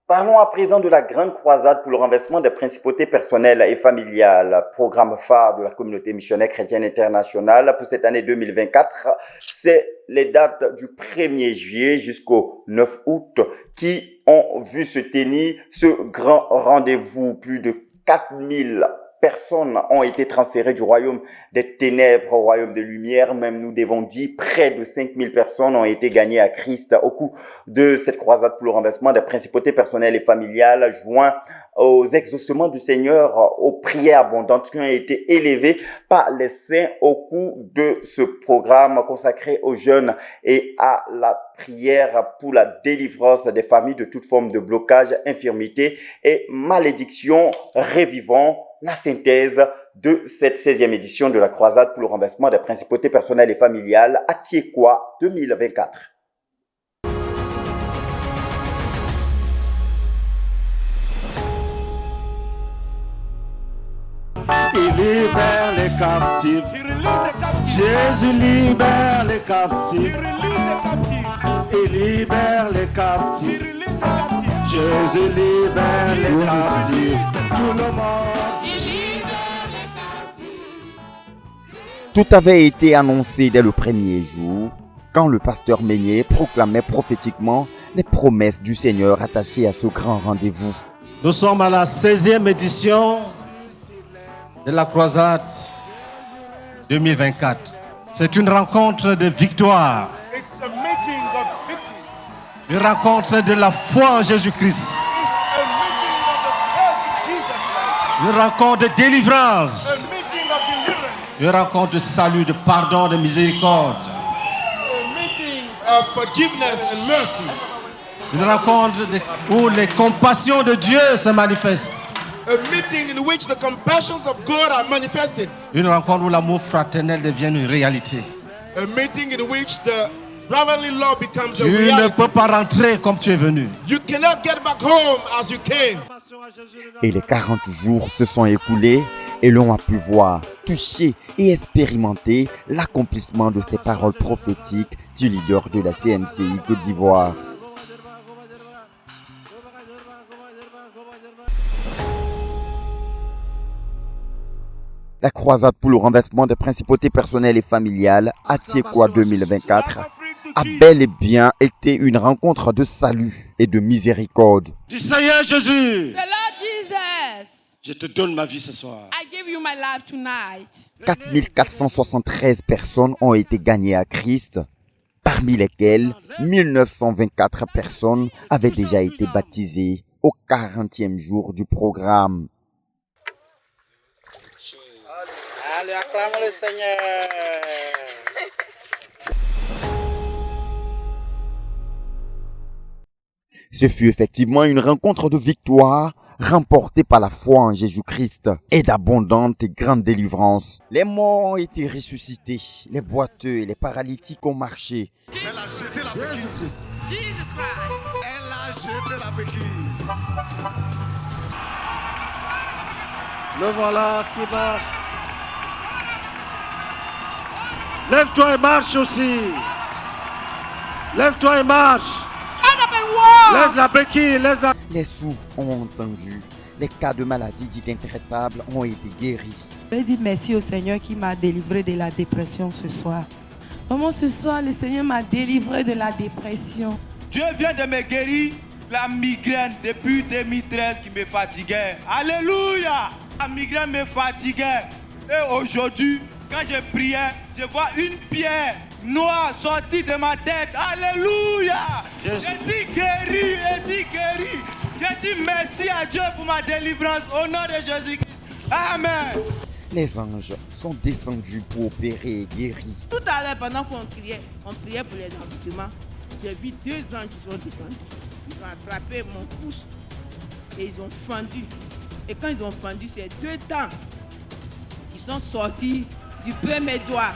Parlons à présent de la grande croisade pour le renversement des principautés personnelles et familiales, programme phare de la communauté missionnaire chrétienne internationale pour cette année 2024. C'est les dates du 1er juillet jusqu'au 9 août qui ont vu se tenir ce grand rendez-vous. Plus de 4000 personnes ont été transférées du royaume des ténèbres au royaume des lumières. Même nous devons dire près de 5000 personnes ont été gagnées à Christ au cours de cette croisade pour le renversement des principautés personnelles et familiales, joint aux exaucements du Seigneur, aux prières abondantes qui ont été élevées par les saints au cours de ce programme consacré aux jeunes et à la prière pour la délivrance des familles de toute forme de blocage, infirmité et malédiction. Révivons la synthèse de cette 16e édition de la croisade pour le renversement des principautés personnelles et familiales à Tiekwa 2024. Il libère les captifs. Jésus libère les captifs. Il libère les captifs. Jésus libère les captifs. Tout le monde. Tout avait été annoncé dès le premier jour, quand le pasteur Meignet proclamait prophétiquement les promesses du Seigneur attachées à ce grand rendez-vous. Nous sommes à la 16e édition de la croisade 2024. C'est une rencontre de victoire. Une rencontre de la foi en Jésus-Christ. Une rencontre de délivrance. Une rencontre de salut, de pardon, de miséricorde. Une rencontre où les compassions de Dieu se manifestent. A meeting in which the compassions of God are manifested. Une rencontre où l'amour fraternel devient une réalité. A meeting in which the brotherly love becomes a Tu reality. ne peux pas rentrer comme tu es venu. You cannot get back home as you came. Et les 40 jours se sont écoulés et l'on a pu voir, toucher et expérimenter l'accomplissement de ces paroles prophétiques du leader de la CMCI Côte d'Ivoire. La croisade pour le renversement des principautés personnelles et familiales à Tiekwa 2024 a bel et bien été une rencontre de salut et de miséricorde. Dis Seigneur Jésus, Say, Lord Jesus, je te donne ma vie ce soir. I give you my life tonight. 4473 personnes ont été gagnées à Christ, parmi lesquelles 1924 personnes avaient déjà été baptisées au 40e jour du programme. Allez, acclame le Seigneur. Ce fut effectivement une rencontre de victoire remportée par la foi en Jésus-Christ et d'abondante et grande délivrance. Les morts ont été ressuscités, les boiteux et les paralytiques ont marché. Elle a jeté la béquille. Jesus Christ. Elle a jeté la béquille. Le voilà qui marche. Lève-toi et marche aussi. Lève-toi et marche. Stand up and walk. Laisse la béquille, laisse la... Les sourds ont entendu. Les cas de maladies dites intraitables ont été guéris. Je dis merci au Seigneur qui m'a délivré de la dépression ce soir. Vraiment ce soir, le Seigneur m'a délivré de la dépression. Dieu vient de me guérir la migraine depuis 2013 qui me fatiguait. Alléluia! La migraine me fatiguait. Et aujourd'hui, quand je priais, je vois une pierre noire sortie de ma tête. Alléluia! Je suis guéri, je suis guéri. Je dis merci à Dieu pour ma délivrance au nom de Jésus-Christ. Amen. Les anges sont descendus pour opérer et guérir. Tout à l'heure, pendant qu'on priait pour les envoûtements, j'ai vu deux anges qui sont descendus. Ils ont attrapé mon pouce et ils ont fendu. Et quand ils ont fendu, c'est deux dents qui sont sortis du premier doigt.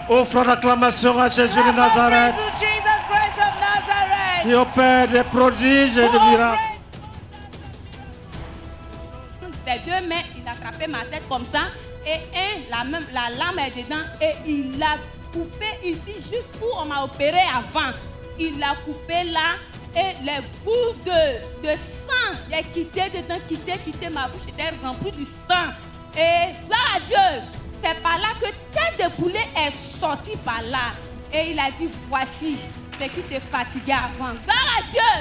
Offre d'acclamation à Jésus de Nazareth, Jesus Christ of Nazareth. qui opère des prodiges et des miracles. Des deux mains, il a attrapé ma tête comme ça. Et la lame est dedans. Et il l'a coupé ici, juste où on m'a opéré avant. Il l'a coupé là. Et les bouts de sang, j'ai quitté dedans, quitté, ma bouche était remplie du sang. Et gloire à Dieu, c'est par là que tête de poulet est sortie par là. Et il a dit, voici ce qui te fatiguait avant. Gloire à Dieu.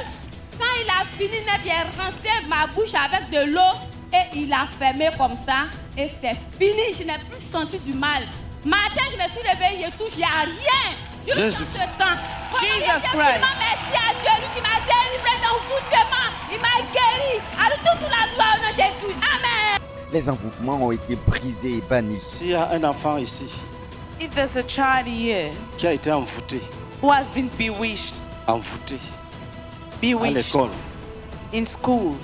Quand il a fini net, il a rincé ma bouche avec de l'eau et il a fermé comme ça. Et c'est fini, je n'ai plus senti du mal. Matin, je me suis réveillée, je touche, il n'y a rien. Juste ce temps. Jesus Christ. Merci à Dieu, lui qui m'a délivré d'envoûtement. Il m'a guéri. Alors toute la gloire de Jésus. Amen. Les envoûtements ont été brisés et bannis. S'il y a un enfant ici If there's a child here qui a été envoûté, who has been bewitched à l'école, in school,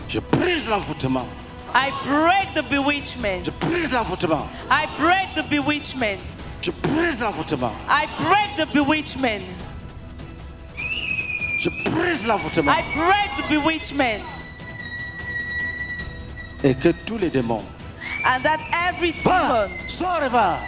je brise l'envoûtement. I break the bewitchment. Je brise l'envoûtement. I break the bewitchment. Je brise l'envoûtement. I break the bewitchment. Je brise l'envoûtement. I break the bewitchment. Et que tous les démons And that every demon sors et va.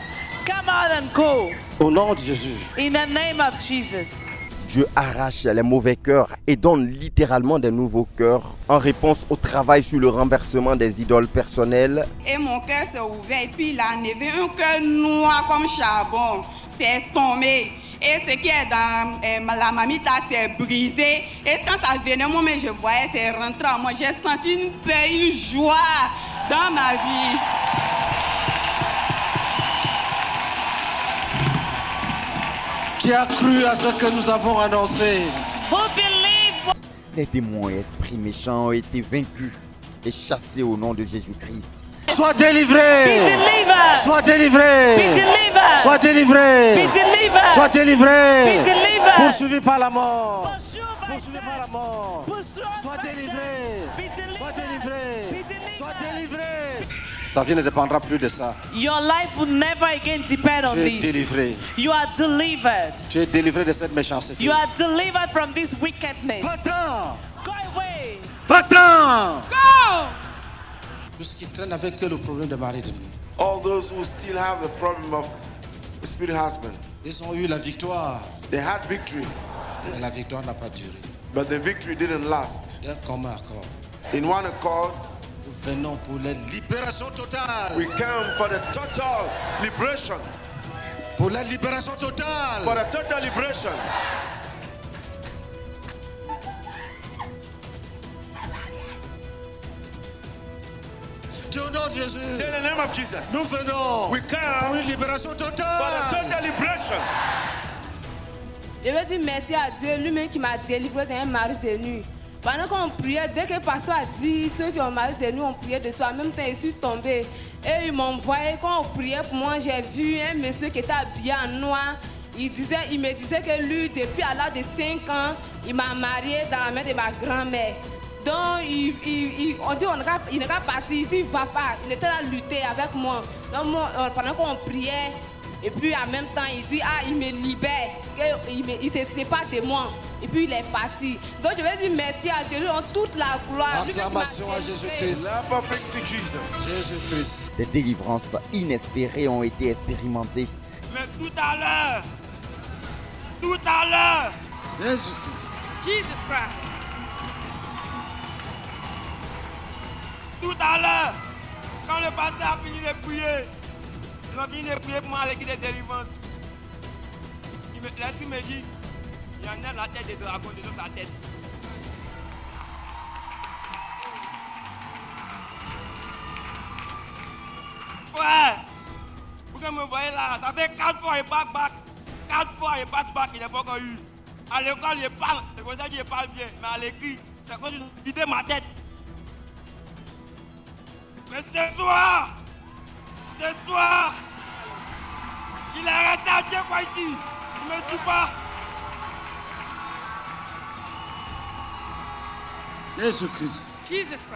come out and go Au nom de Jésus. in the name of Jesus. Dieu arrache les mauvais cœurs et donne littéralement des nouveaux cœurs en réponse au travail sur le renversement des idoles personnelles. Et mon cœur s'est ouvert et puis il a enlevé un cœur noir comme charbon. C'est tombé. Et ce qui est dans la mamita s'est brisé. Et quand ça venait, moi, je voyais, c'est rentré en moi. J'ai senti une paix, une joie dans ma vie. Qui a cru à ce que nous avons annoncé? Who believe? Les démons et esprits méchants ont été vaincus et chassés au nom de Jésus-Christ. Sois délivré. Be delivered. Sois délivré. Be delivered. Sois délivré. Be delivered. Sois délivré. Be delivered. Poursuivi par la mort. Pursue by Poursuivi par la death. mort. Pursue Sois by délivré. death. Be delivered. Sois délivré. Be delivered. Sois délivré. Sa vie ne dépendra plus de ça. Your life will never again depend on Tu es this. délivré. You are delivered. Tu es délivré de cette méchanceté. You are delivered from this wickedness. Va-t'en. Go away. Va-t'en. Go! Tout ce qui traîne avec eux le problème de mari de nous. All those who still have the problem of the spirit husband, Ils ont eu la victoire, they had victory, mais la victoire n'a pas duré. but the victory didn't last. D'un commun accord, In one accord, nous venons pour la libération totale. we came for the total liberation. Pour la libération totale. For the total liberation. Au nom de Jésus, Say in the name of Jesus. nous venons We pour come une libération for the totale. total liberation. Je veux dire merci à Dieu, lui-même qui m'a délivré d'un mari de nuit. Pendant qu'on priait, dès que le pasteur a dit ceux qui ont mari de nuit, on priait de soi. En même temps, je suis tombée. Et il m'a envoyé, quand on priait pour moi, j'ai vu un monsieur qui était habillé en noir. Il me disait que lui, depuis à l'âge de 5 ans, il m'a marié dans la main de ma grand-mère. Donc, on dit il n'est pas parti, il dit va pas. Il était là à lutter avec moi. Donc, moi, pendant qu'on priait, et puis en même temps, il dit il me libère, il se sépare de moi. Et puis il est parti. Donc je vais dire merci à Dieu, lui en toute la gloire. Acclamation à Jésus-Christ. Love of to Jesus. Jésus-Christ. Des délivrances inespérées ont été expérimentées. Mais tout à l'heure, Jésus-Christ. Jesus Christ. tout à l'heure, quand le pasteur a fini de prier, ils ont fini de prier pour moi avec des délivrances. L'esprit me dit, il y en a la tête des dragons, des autres la tête. Ouais, vous me voyez là, ça fait 4 fois il passe back. 4 fois il passe back, il n'a pas encore eu. À l'école, il parle, c'est comme ça qu'il parle bien, mais à l'écrit, c'est comme une idée de ma tête. Mais ce soir, il est resté à Dieu quoi ici. Je ne me suis pas. Jésus-Christ. Jesus Christ.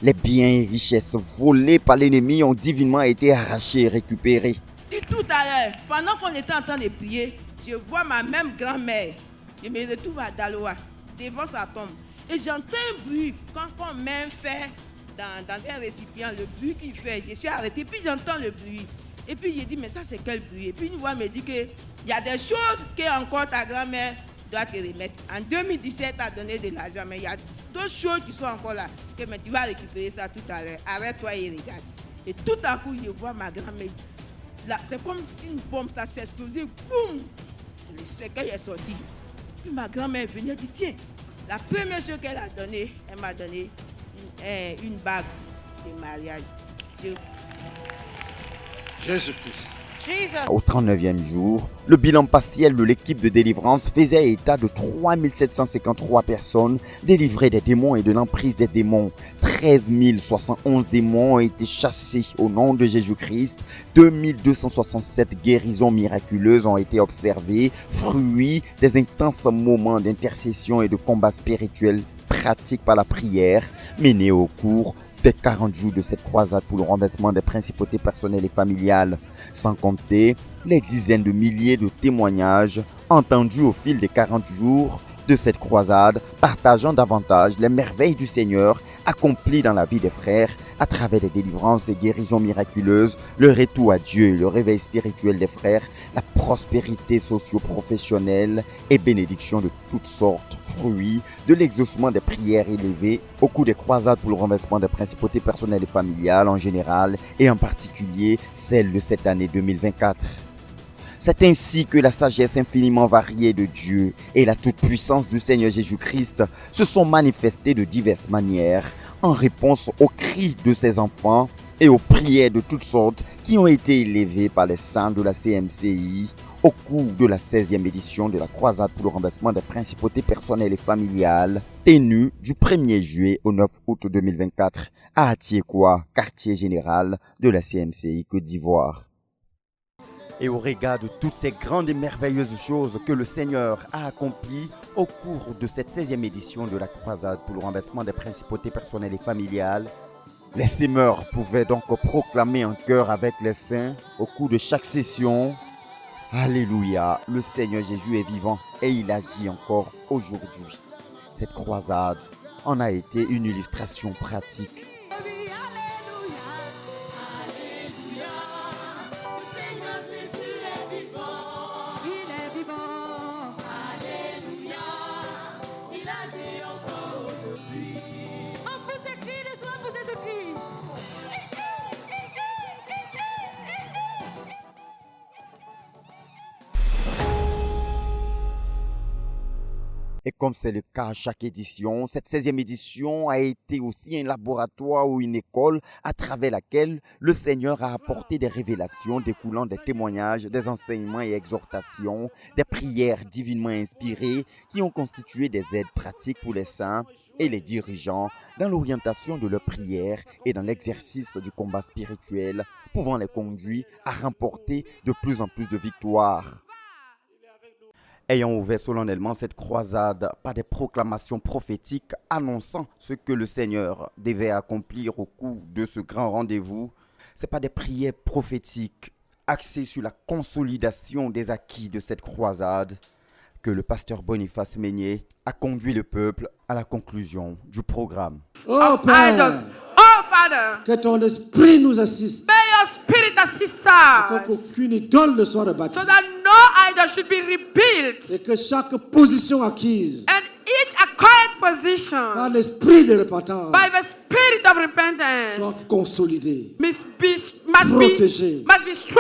Les biens et richesses volés par l'ennemi ont divinement été arrachés et récupérés. Et tout à l'heure, pendant qu'on était en train de prier, je vois ma même grand-mère. Je me retrouve à Daloa, devant sa tombe. Et j'entends un bruit quand on met un fer dans un récipient, le bruit qu'il fait. Je suis arrêtée, puis j'entends le bruit. Et puis j'ai dit, mais ça c'est quel bruit? Et puis une voix me dit que Il y a des choses que encore ta grand-mère doit te remettre. En 2017, tu as donné de l'argent, mais il y a d'autres choses qui sont encore là. Que mais tu vas récupérer ça tout à l'heure. Arrête-toi et regarde. Et tout à coup, je vois ma grand-mère. Là, c'est comme une bombe, ça s'est explosé. Boum! Le cercueil est sorti. Puis ma grand-mère est venue et dit, tiens, la première chose qu'elle a donnée, elle m'a donné une bague de mariage. Jésus-Christ. Au 39e jour, le bilan partiel de l'équipe de délivrance faisait état de 3753 personnes délivrées des démons et de l'emprise des démons. 13 071 démons ont été chassés au nom de Jésus-Christ. 2267 guérisons miraculeuses ont été observées, fruit des intenses moments d'intercession et de combat spirituel pratiques par la prière menés au cours des 40 jours de cette croisade pour le renversement des principautés personnelles et familiales, sans compter les dizaines de milliers de témoignages entendus au fil des 40 jours de cette croisade, partageant davantage les merveilles du Seigneur accomplies dans la vie des frères à travers des délivrances et guérisons miraculeuses, le retour à Dieu et le réveil spirituel des frères, la prospérité socio-professionnelle et bénédictions de toutes sortes, fruits de l'exaucement des prières élevées au cours des croisades pour le renversement des principautés personnelles et familiales en général et en particulier celle de cette année 2024. C'est ainsi que la sagesse infiniment variée de Dieu et la toute-puissance du Seigneur Jésus-Christ se sont manifestées de diverses manières en réponse aux cris de ses enfants et aux prières de toutes sortes qui ont été élevées par les saints de la CMCI au cours de la 16e édition de la croisade pour le renversement des principautés personnelles et familiales tenue du 1er juillet au 9 août 2024 à Atiekwa, quartier général de la CMCI Côte d'Ivoire. Et au regard de toutes ces grandes et merveilleuses choses que le Seigneur a accomplies au cours de cette 16e édition de la croisade pour le renversement des principautés personnelles et familiales, les sémeurs pouvaient donc proclamer en chœur avec les saints au cours de chaque session « Alléluia, le Seigneur Jésus est vivant et il agit encore aujourd'hui ». Cette croisade en a été une illustration pratique. Et comme c'est le cas à chaque édition, cette 16e édition a été aussi un laboratoire ou une école à travers laquelle le Seigneur a apporté des révélations découlant des témoignages, des enseignements et exhortations, des prières divinement inspirées qui ont constitué des aides pratiques pour les saints et les dirigeants dans l'orientation de leurs prières et dans l'exercice du combat spirituel, pouvant les conduire à remporter de plus en plus de victoires. Ayant ouvert solennellement cette croisade par des proclamations prophétiques annonçant ce que le Seigneur devait accomplir au cours de ce grand rendez-vous, c'est par des prières prophétiques axées sur la consolidation des acquis de cette croisade que le pasteur Boniface Meignet a conduit le peuple à la conclusion du programme. Oh Père, Oh Father, que ton esprit nous assiste. may your spirit assist Il faut us qu'aucune idole ne soit rebâtie. so that no idol should be rebuilt Et que chaque position acquise and each acquired position par l'esprit de repentance by the spirit of repentance soit consolidée. must be Protégé,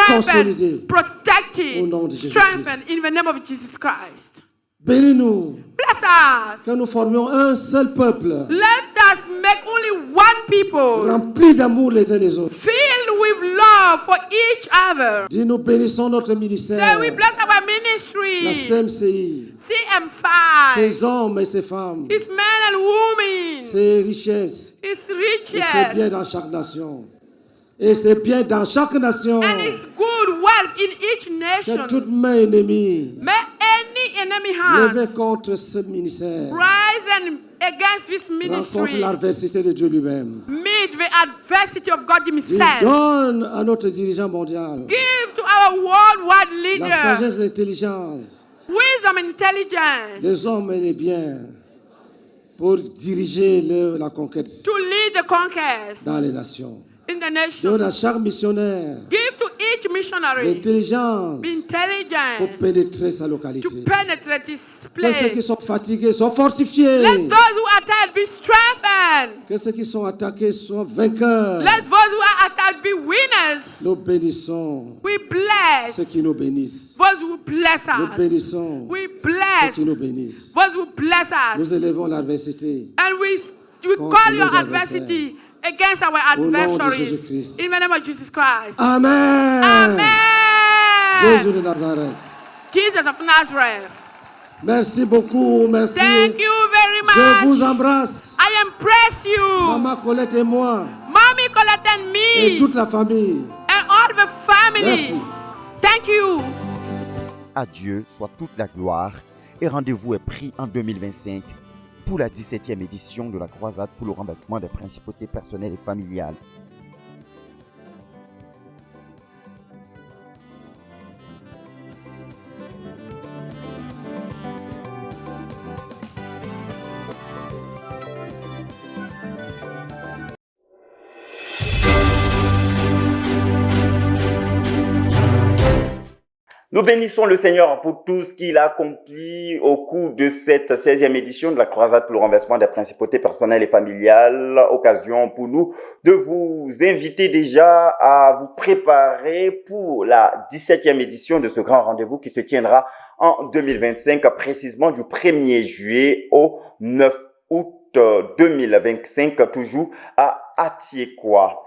consolidé, strengthened, protected, au nom de Jésus-Christ. strengthened in the name of Jesus Christ. Bénis-nous, Bless us. que nous formions un seul peuple, Let us make only one people, rempli d'amour les uns les autres. filled with love for each other. Dis, nous bénissons notre Say ministère, we bless our la ministry, CMCI, CM5, ses hommes et ses femmes, His men and women, ses richesses, His et ses riches, biens dans chaque nation. Et c'est bien dans chaque nation and His good wealth in each que nation. toute main ennemie May any enemy hand levée contre ce ministère rise and against this rencontre ministry, l'adversité de Dieu lui-même. meet the adversity of God Dis, Himself. donne à notre dirigeant mondial Give to our worldwide la leader sagesse et l'intelligence wisdom and intelligence des hommes et des biens pour diriger la conquête to lead the conquest dans les nations. in the nation. Donne à chaque missionnaire Give to each missionary l'intelligence pour intelligence pénétrer sa localité. to penetrate his Que ceux qui place. sont fatigués soient fortifiés. Let those who are tired be strengthened. Que ceux qui sont attaqués soient vainqueurs. Let those who are attacked be winners. Nous bénissons We bless ceux qui nous bénissent. those who bless Nous us. bénissons We ceux bless qui nous bénissent. those who bless Nous us. élevons l'adversité. And we Contre call your nos adversity against our Au nom de adversaries. Jésus-Christ. In the name of Jesus Christ. Amen. Amen. Jésus de Nazareth. Jesus of Nazareth. Merci beaucoup. Merci. Thank you very much. Je vous embrasse. I embrace you. Maman Colette et moi. Mommy Colette and me. Et toute la famille. And all the family. Merci. Thank you. À Dieu soit toute la gloire et rendez-vous est pris en 2025 pour la 17e édition de la croisade pour le renversement des principautés personnelles et familiales. Nous bénissons le Seigneur pour tout ce qu'il a accompli au cours de cette 16e édition de la croisade pour le renversement des principautés personnelles et familiales. Occasion pour nous de vous inviter déjà à vous préparer pour la 17e édition de ce grand rendez-vous qui se tiendra en 2025, précisément du 1er juillet au 9 août 2025, toujours à Atiekwa.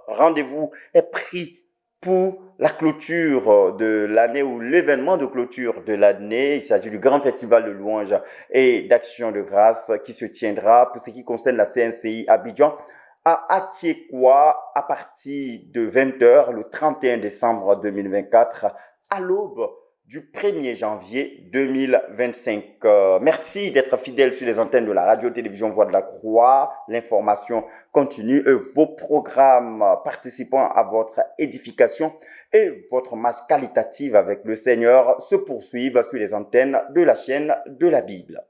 Rendez-vous est pris pour la clôture de l'année ou l'événement de clôture de l'année. Il s'agit du grand festival de louanges et d'action de grâce qui se tiendra pour ce qui concerne la CNCI Abidjan à Atiekwa à partir de 20h le 31 décembre 2024 à l'aube du 1er janvier 2025. Merci d'être fidèle sur les antennes de la radio-télévision Voix de la Croix. L'information continue et vos programmes participant à votre édification et votre marche qualitative avec le Seigneur se poursuivent sur les antennes de la chaîne de la Bible.